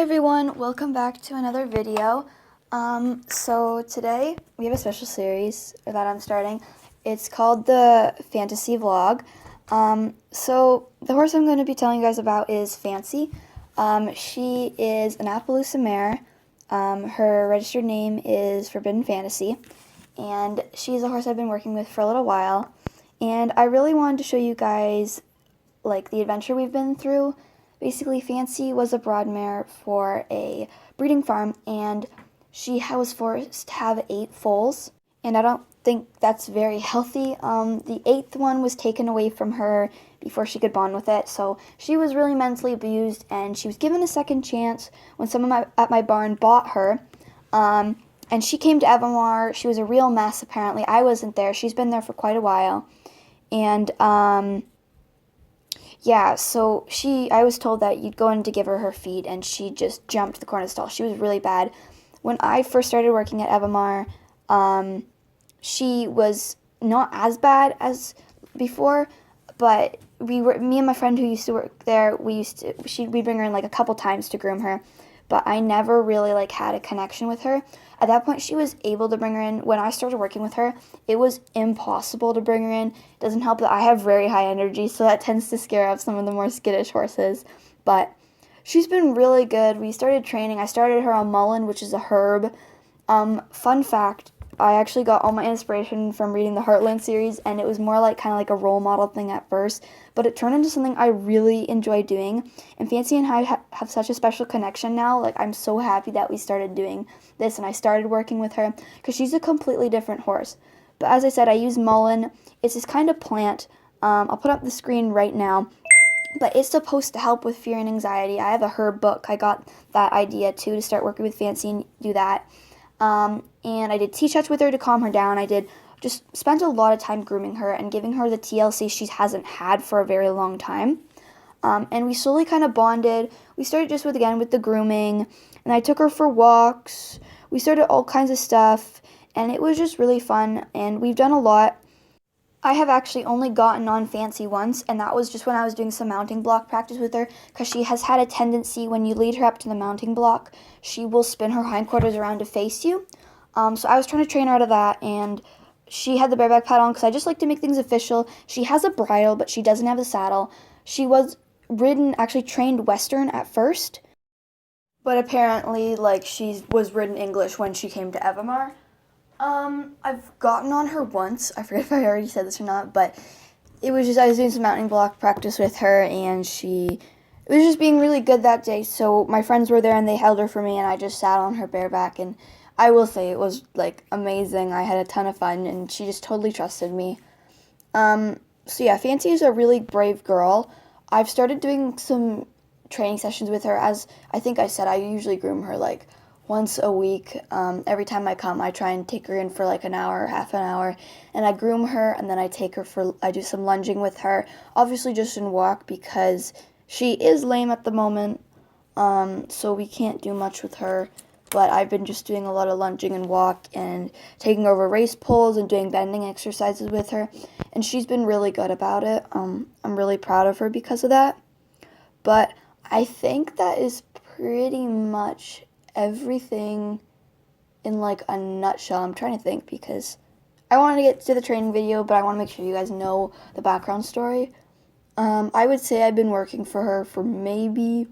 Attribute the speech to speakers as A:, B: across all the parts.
A: everyone, welcome back to another video. So today we have a special series that I'm starting. It's called the Fantasy Vlog. So the horse I'm going to be telling you guys about is Fancy. She is an Appaloosa mare. Her registered name is Forbidd'n Fantasy, and she's a horse I've been working with for a little while. And I really wanted to show you guys like the adventure we've been through. Basically, Fancy was a brood mare for a breeding farm, and she was forced to have 8 foals, and I don't think that's very healthy. The 8th one was taken away from her before she could bond with it, so she was really mentally abused, and she was given a second chance when someone at my barn bought her, and she came to Evamar. She was a real mess, apparently. I wasn't there. She's been there for quite a while, and yeah, so I was told that you'd go in to give her feed, and she just jumped the corner of the stall. She was really bad. When I first started working at Evamar, she was not as bad as before, but me and my friend who used to work there, we'd bring her in like a couple times to groom her, but I never really like had a connection with her. At that point, she was able to bring her in. When I started working with her, it was impossible to bring her in. It doesn't help that I have very high energy, so that tends to scare off some of the more skittish horses. But she's been really good. We started training. I started her on Mullen, which is a herb. Fun fact, I actually got all my inspiration from reading the Heartland series, and it was more like kind of like a role model thing at first, but it turned into something I really enjoy doing. And Fancy and I have such a special connection now. Like, I'm so happy that we started doing this and I started working with her, because she's a completely different horse. But as I said, I use Mullen. It's this kind of plant. I'll put up the screen right now. But it's supposed to help with fear and anxiety. I have a herb book. I got that idea too, to start working with Fancy and do that. And I did tea chats with her to calm her down. I did just spent a lot of time grooming her and giving her the TLC she hasn't had for a very long time. And we slowly kind of bonded. We started just with the grooming, and I took her for walks. We started all kinds of stuff, and it was just really fun, and we've done a lot. I have actually only gotten on Fancy once, and that was just when I was doing some mounting block practice with her, because she has had a tendency, when you lead her up to the mounting block, she will spin her hindquarters around to face you. So I was trying to train her out of that, and she had the bareback pad on, because I just like to make things official. She has a bridle, but she doesn't have a saddle. She was actually trained Western at first, but apparently, like, she was ridden English when she came to Evamar. I've gotten on her once. I forget if I already said this or not, but I was doing some mounting block practice with her, and it was just being really good that day. So my friends were there, and they held her for me, and I just sat on her bareback, and I will say it was, like, amazing. I had a ton of fun, and she just totally trusted me. So yeah, Fancy is a really brave girl. I've started doing some training sessions with her. As I think I said, I usually groom her, like, once a week. Every time I come, I try and take her in for like an hour, half an hour, and I groom her, and then I do some lunging with her, obviously just in walk, because she is lame at the moment, so we can't do much with her, but I've been just doing a lot of lunging and walk, and taking over race poles, and doing bending exercises with her, and she's been really good about it. I'm really proud of her because of that. But I think that is pretty much everything in like a nutshell. I'm trying to think, because I wanted to get to the training video, but I want to make sure you guys know the background story. I would say I've been working for her for maybe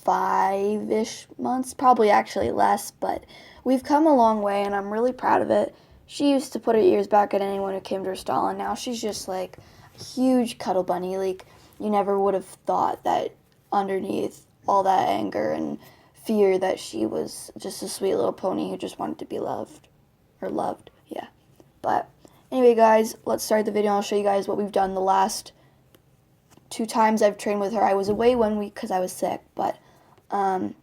A: 5-ish months, probably actually less, but we've come a long way, and I'm really proud of it. She used to put her ears back at anyone who came to her stall, and now she's just like a huge cuddle bunny. Like, you never would have thought that underneath all that anger and fear that she was just a sweet little pony who just wanted to be loved. Yeah. But anyway, guys, let's start the video. I'll show you guys what we've done the last 2 times I've trained with her. I was away 1 week because I was sick, but so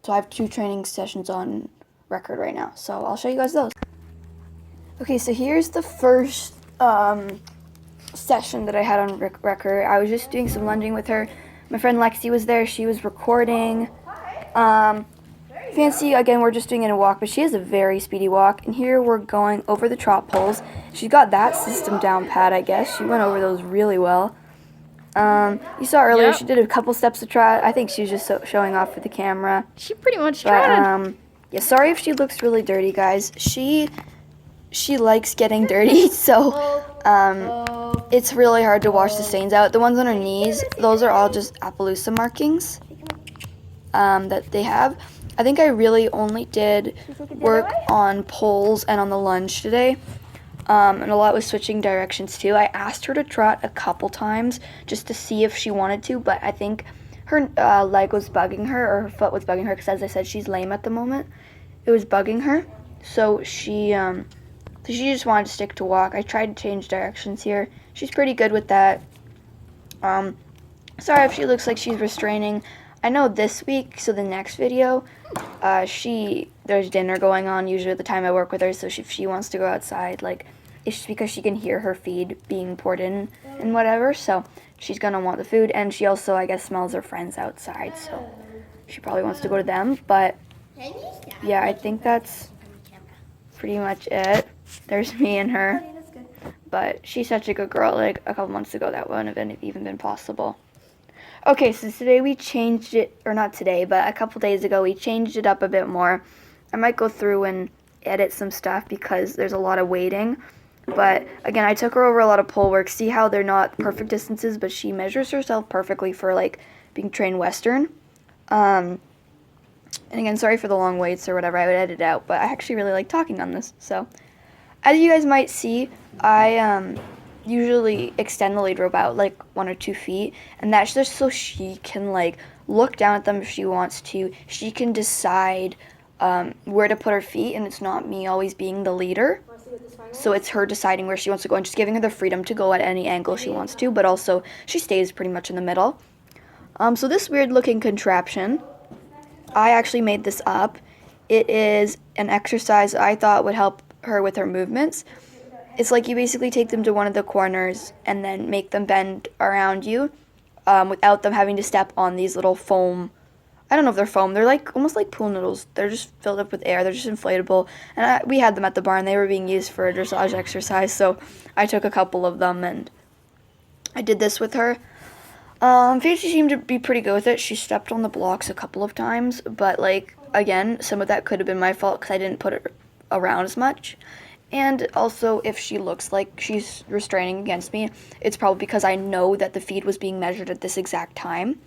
A: I have 2 training sessions on record right now, so I'll show you guys those. Okay, so here's the first session that I had on record. I was just doing some lunging with her. My friend Lexi was there. She was recording. Fancy, again, we're just doing it in a walk, but she has a very speedy walk, and here we're going over the trot poles. She's got that system down pat, I guess. She went over those really well. You saw earlier
B: Yep.
A: she did a couple steps of trot. I think she was just showing off for the camera.
B: She pretty much
A: But,
B: trotted.
A: yeah, sorry if she looks really dirty, guys. She likes getting dirty, so, it's really hard to wash the stains out. The ones on her knees, those are all just Appaloosa markings, that they have. I think I really only did work on poles and on the lunge today. And a lot was switching directions too. I asked her to trot a couple times just to see if she wanted to, but I think her leg was bugging her, or her foot was bugging her, because as I said, she's lame at the moment. It was bugging her, so she just wanted to stick to walk. I tried to change directions here. She's pretty good with that. Sorry if she looks like she's restraining. I know this week, so the next video, there's dinner going on usually at the time I work with her, so if she wants to go outside, like, it's just because she can hear her feed being poured in and whatever, so she's gonna want the food, and she also, I guess, smells her friends outside, so she probably wants to go to them, but yeah, I think that's pretty much it. There's me and her, but she's such a good girl. Like, a couple months ago, that wouldn't have even been possible. Okay, so today we changed it, or not today, but a couple days ago we changed it up a bit more. I might go through and edit some stuff because there's a lot of waiting. But again, I took her over a lot of pole work. See how they're not perfect distances, but she measures herself perfectly for, like, being trained Western. And again, sorry for the long waits or whatever. I would edit it out, but I actually really like talking on this. So, as you guys might see, I usually extend the lead rope out like 1 or 2 feet, and that's just so she can, like, look down at them if she wants to. She can decide where to put her feet, and it's not me always being the leader. So it's her deciding where she wants to go and just giving her the freedom to go at any angle she wants to, but also she stays pretty much in the middle. So this weird looking contraption, I actually made this up. It is an exercise I thought would help her with her movements. It's like you basically take them to one of the corners and then make them bend around you without them having to step on these little foam. I don't know if they're foam. They're like almost like pool noodles. They're just filled up with air. They're just inflatable. And we had them at the barn. They were being used for a dressage exercise, so I took a couple of them and I did this with her. Fancy seemed to be pretty good with it. She stepped on the blocks a couple of times, but, like, again, some of that could have been my fault because I didn't put it around as much. And also, if she looks like she's restraining against me, it's probably because I know that the feed was being measured at this exact time,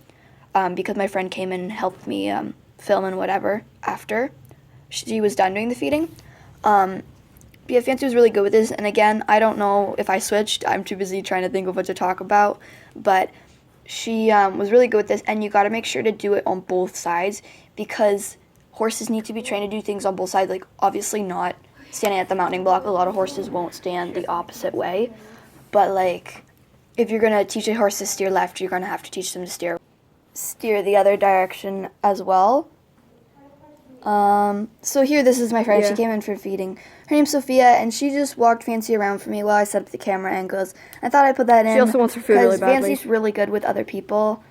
A: because my friend came and helped me film and whatever after she was done doing the feeding. Yeah, Fancy was really good with this, and again, I don't know if I switched. I'm too busy trying to think of what to talk about, but she was really good with this, and you got to make sure to do it on both sides because horses need to be trained to do things on both sides. Like, obviously not standing at the mounting block. A lot of horses won't stand the opposite way, but, like, if you're going to teach a horse to steer left, you're going to have to teach them to steer the other direction as well. So here, this is my friend. Yeah. She came in for feeding. Her name's Sophia, and she just walked Fancy around for me while I set up the camera angles. I thought I'd put that in.
B: She also wants her food really badly.
A: Fancy's really good with other people.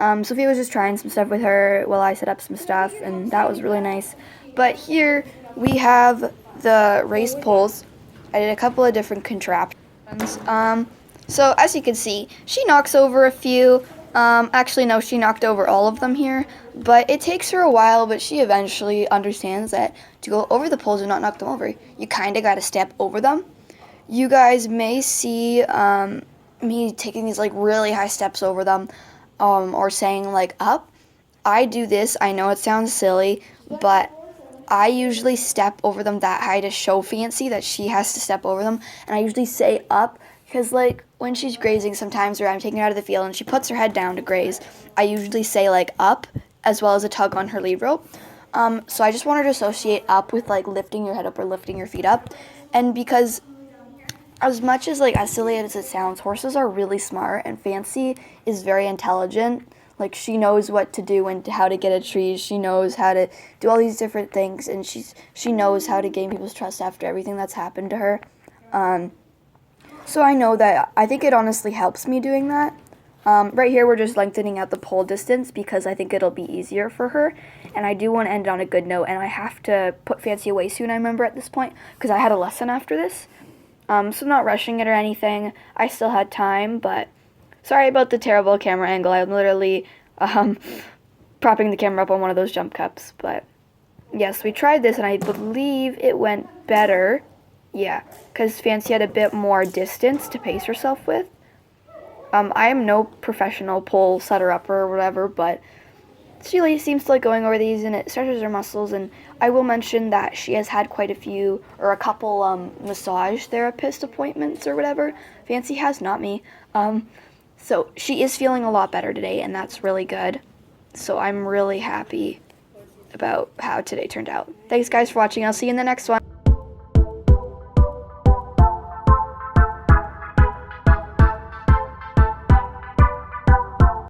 A: Sophia was just trying some stuff with her while I set up some stuff, and that was really nice. But here we have the raised poles. I did a couple of different contraptions. So as you can see, she knocks over a few. Actually, no, she knocked over all of them here, but it takes her a while, but she eventually understands that to go over the poles and not knock them over, you kind of got to step over them. You guys may see me taking these, like, really high steps over them, or saying, like, up. I do this. I know it sounds silly, but I usually step over them that high to show Fancy that she has to step over them, and I usually say up. Because, like, when she's grazing sometimes, or I'm taking her out of the field and she puts her head down to graze, I usually say, like, up, as well as a tug on her lead rope. So I just want her to associate up with, like, lifting your head up or lifting your feet up. And because as much as, like, as silly as it sounds, horses are really smart, and Fancy is very intelligent. Like, she knows what to do and how to get a tree. She knows how to do all these different things, and she knows how to gain people's trust after everything that's happened to her. So I know that I think it honestly helps me doing that. Right here we're just lengthening out the pole distance because I think it'll be easier for her. And I do want to end on a good note, and I have to put Fancy away soon, I remember, at this point, because I had a lesson after this. So I'm not rushing it or anything. I still had time, but... So Sorry about the terrible camera angle. I'm literally propping the camera up on one of those jump cups. But yes, we tried this, and I believe it went better. Yeah, because Fancy had a bit more distance to pace herself with. I am no professional pole setter-upper or whatever, but she really seems to like going over these, and it stretches her muscles. And I will mention that she has had quite a few, or a couple, massage therapist appointments or whatever. Fancy has, not me. So she is feeling a lot better today, and that's really good. So I'm really happy about how today turned out. Thanks, guys, for watching. I'll see you in the next one.